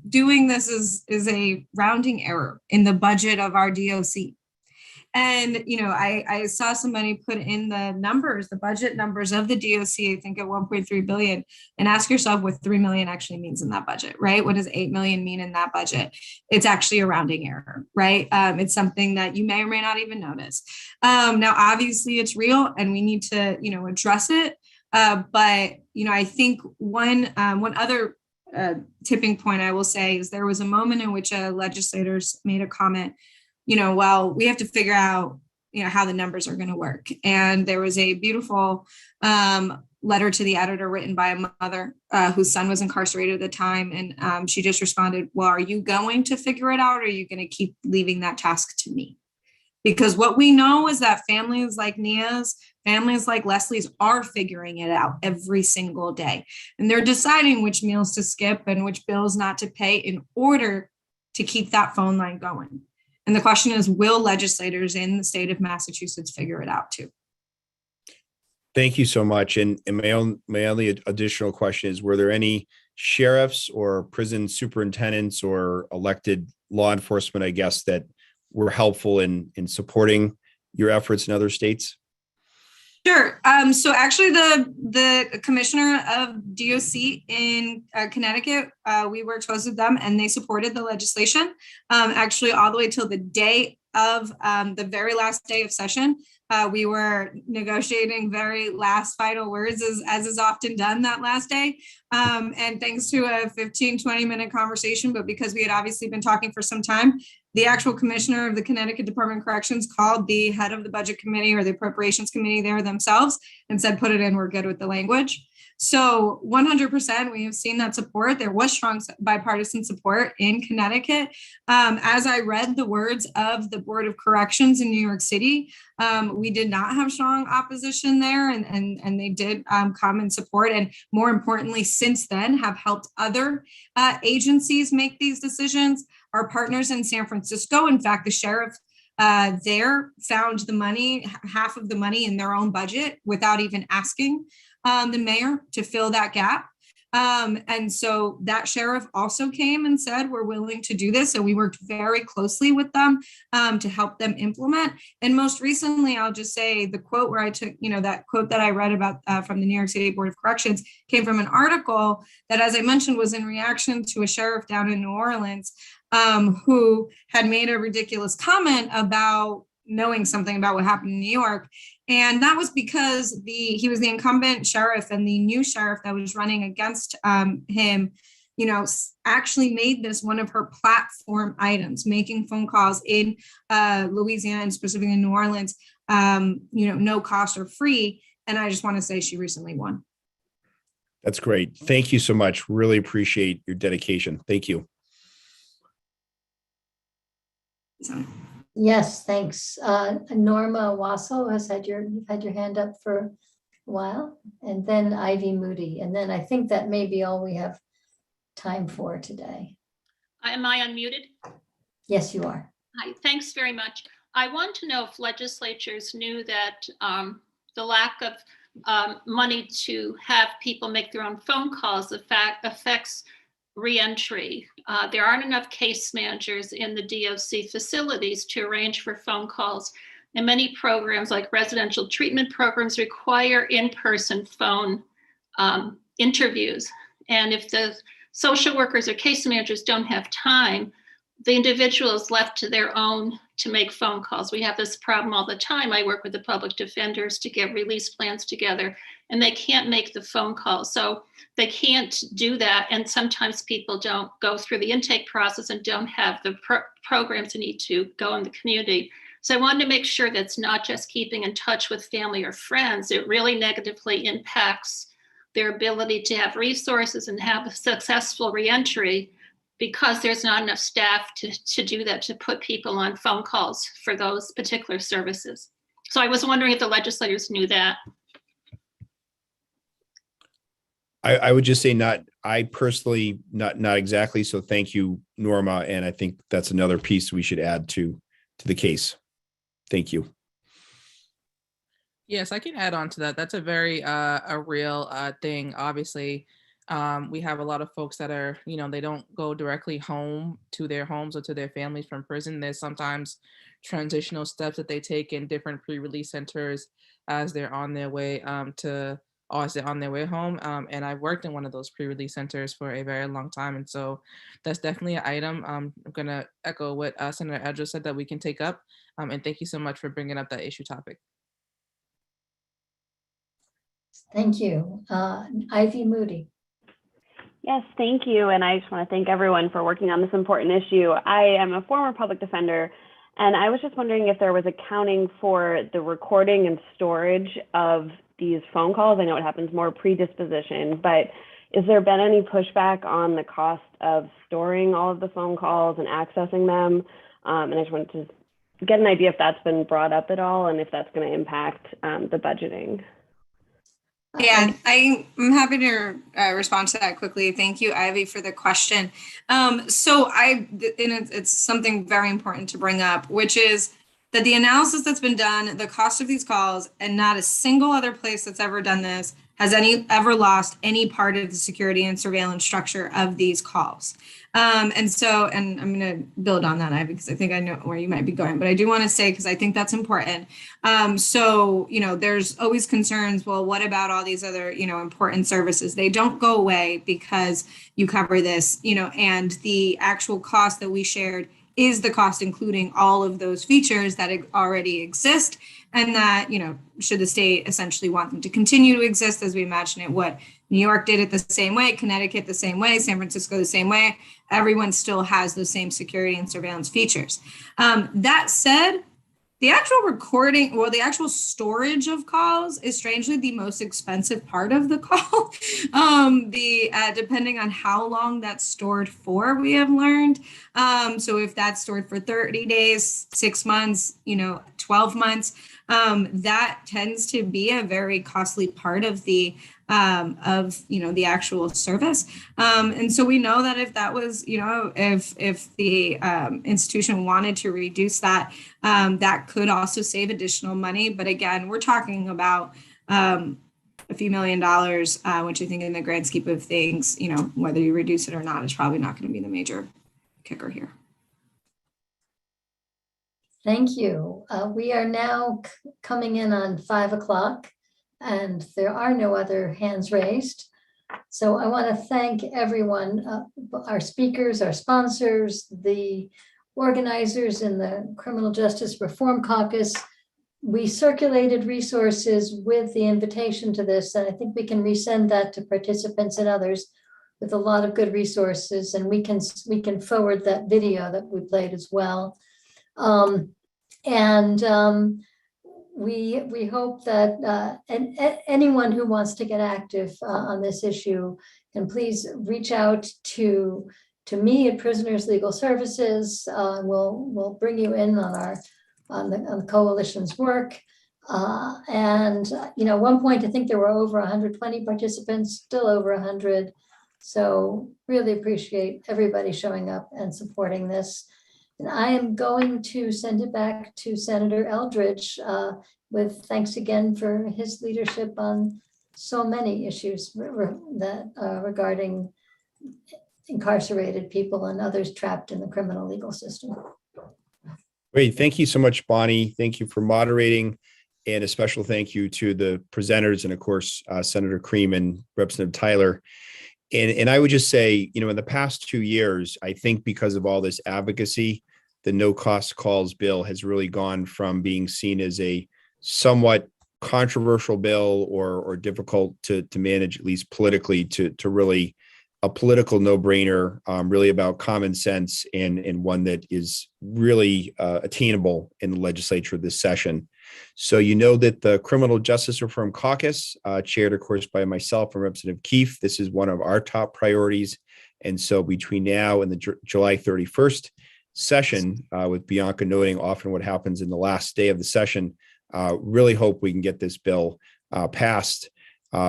doing this is a rounding error in the budget of our DOC. And, I saw somebody put in the budget numbers of the DOC, I think at 1.3 billion, and ask yourself what 3 million actually means in that budget, right? What does 8 million mean in that budget? It's actually a rounding error, right? It's something that you may or may not even notice. Now, obviously it's real and we need to, address it. But, I think one other tipping point I will say is there was a moment in which legislators made a comment, well, we have to figure out, how the numbers are going to work. And there was a beautiful letter to the editor written by a mother whose son was incarcerated at the time. And she just responded, well, are you going to figure it out, or are you going to keep leaving that task to me? Because what we know is that families like Nia's, families like Leslie's are figuring it out every single day. And they're deciding which meals to skip and which bills not to pay in order to keep that phone line going. And the question is, will legislators in the state of Massachusetts figure it out too? Thank you so much. And my only additional question is, were there any sheriffs or prison superintendents or elected law enforcement, I guess, that were helpful in supporting your efforts in other states? Sure. So actually the commissioner of DOC in Connecticut, we worked close with them and they supported the legislation, actually all the way till the day of the very last day of session. We were negotiating very last final words as is often done that last day. And thanks to a 15-20 minute conversation, but because we had obviously been talking for some time, the actual commissioner of the Connecticut Department of Corrections called the head of the budget committee or the appropriations committee there themselves and said, put it in, we're good with the language. So 100%, we have seen that support. There was strong bipartisan support in Connecticut. As I read the words of the Board of Corrections in New York City, we did not have strong opposition there, and they did come and support. And more importantly, since then have helped other agencies make these decisions. Our partners in San Francisco, in fact, the sheriff there found the money, half of the money in their own budget without even asking the mayor to fill that gap. And so that sheriff also came and said, we're willing to do this. So we worked very closely with them to help them implement. And most recently, I'll just say the quote where I took, that quote that I read about from the New York City Board of Corrections came from an article that, as I mentioned, was in reaction to a sheriff down in New Orleans who had made a ridiculous comment about knowing something about what happened in New York. And that was because he was the incumbent sheriff, and the new sheriff that was running against him, actually made this one of her platform items, making phone calls in Louisiana and specifically in New Orleans, no cost or free. And I just want to say she recently won. That's great. Thank you so much. Really appreciate your dedication. Thank you. So. Yes, thanks. Norma Wasso you've had your hand up for a while, and then Ivy Moody, and then I think that may be all we have time for today. Am I unmuted? Yes, you are. Hi, thanks very much. I want to know if legislatures knew that the lack of money to have people make their own phone calls affects reentry. There aren't enough case managers in the DOC facilities to arrange for phone calls. And many programs like residential treatment programs require in-person phone interviews. And if the social workers or case managers don't have time, the individual is left to their own to make phone calls. We have this problem all the time. I work with the public defenders to get release plans together, and they can't make the phone call. So they can't do that. And sometimes people don't go through the intake process and don't have the programs they need to go in the community. So I wanted to make sure that's not just keeping in touch with family or friends. It really negatively impacts their ability to have resources and have a successful reentry, because there's not enough staff to do that, to put people on phone calls for those particular services. So I was wondering if the legislators knew that. I would just say I personally, not exactly. So thank you, Norma. And I think that's another piece we should add to the case. Thank you. Yes, I can add on to that. That's a very a real thing. Obviously, we have a lot of folks that are, they don't go directly home to their homes or to their families from prison. There's sometimes transitional steps that they take in different pre-release centers as they're on their way as they're on their way home. And I worked in one of those pre-release centers for a very long time. And so that's definitely an item. I'm going to echo what Senator Edger said that we can take up. And thank you so much for bringing up that issue topic. Thank you. Ivy Moody. Yes, thank you. And I just want to thank everyone for working on this important issue. I am a former public defender, and I was just wondering if there was accounting for the recording and storage of these phone calls. I know it happens more pre-disposition, but is there been any pushback on the cost of storing all of the phone calls and accessing them? And I just wanted to get an idea if that's been brought up at all and if that's going to impact the budgeting. Yeah, I'm happy to respond to that quickly. Thank you, Ivy, for the question. It's something very important to bring up, which is that the analysis that's been done, the cost of these calls, and not a single other place that's ever done this has ever lost any part of the security and surveillance structure of these calls. And I'm going to build on that, Ivy, because I think I know where you might be going, but I do want to say, because I think that's important. There's always concerns, well, what about all these other, important services? They don't go away because you cover this, and the actual cost that we shared is the cost, including all of those features that already exist. And that, should the state essentially want them to continue to exist as we imagine it would. New York did it the same way, Connecticut the same way, San Francisco the same way. Everyone still has those same security and surveillance features. That said, the actual recording or the actual storage of calls is strangely the most expensive part of the call. Depending on how long that's stored for, we have learned. So if that's stored for 30 days, 6 months, 12 months, that tends to be a very costly part of the the actual service. And so we know that if that was, if the institution wanted to reduce that, that could also save additional money. But again, we're talking about a few $1 million, which I think in the grand scheme of things, whether you reduce it or not is probably not going to be the major kicker here. Thank you. We are now coming in on 5 o'clock. And there are no other hands raised. So I want to thank everyone, our speakers, our sponsors, the organizers in the Criminal Justice Reform Caucus. We circulated resources with the invitation to this, and I think we can resend that to participants and others with a lot of good resources, and we can forward that video that we played as well. We hope that anyone who wants to get active on this issue can please reach out to to me at Prisoners Legal Services. We'll bring you in on the coalition's work. At one point, I think there were over 120 participants, still over 100. So really appreciate everybody showing up and supporting this. And I am going to send it back to Senator Eldridge with thanks again for his leadership on so many issues regarding incarcerated people and others trapped in the criminal legal system. Great. Thank you so much, Bonnie. Thank you for moderating. And a special thank you to the presenters and, of course, Senator Creem and Representative Tyler. And I would just say, in the past 2 years, I think because of all this advocacy, the no cost calls bill has really gone from being seen as a somewhat controversial bill or difficult to manage, at least politically, to really a political no-brainer, really about common sense and one that is really attainable in the legislature this session. So that the Criminal Justice Reform Caucus, chaired, of course, by myself and Representative Keefe, this is one of our top priorities. And so between now and the July 31st session, with Bianca noting often what happens in the last day of the session, really hope we can get this bill passed.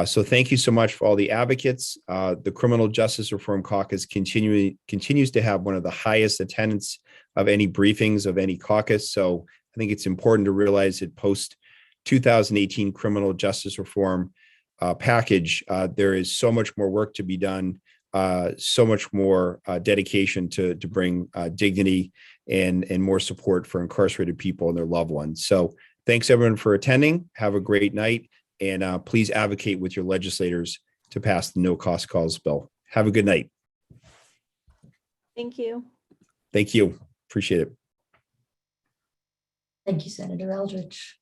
So thank you so much for all the advocates. The Criminal Justice Reform Caucus continues to have one of the highest attendance of any briefings of any caucus. So I think it's important to realize that post 2018 criminal justice reform package, there is so much more work to be done, so much more dedication to bring dignity and more support for incarcerated people and their loved ones. So thanks everyone for attending. Have a great night. And please advocate with your legislators to pass the no cost calls bill. Have a good night. Thank you. Thank you. Appreciate it. Thank you, Senator Eldridge.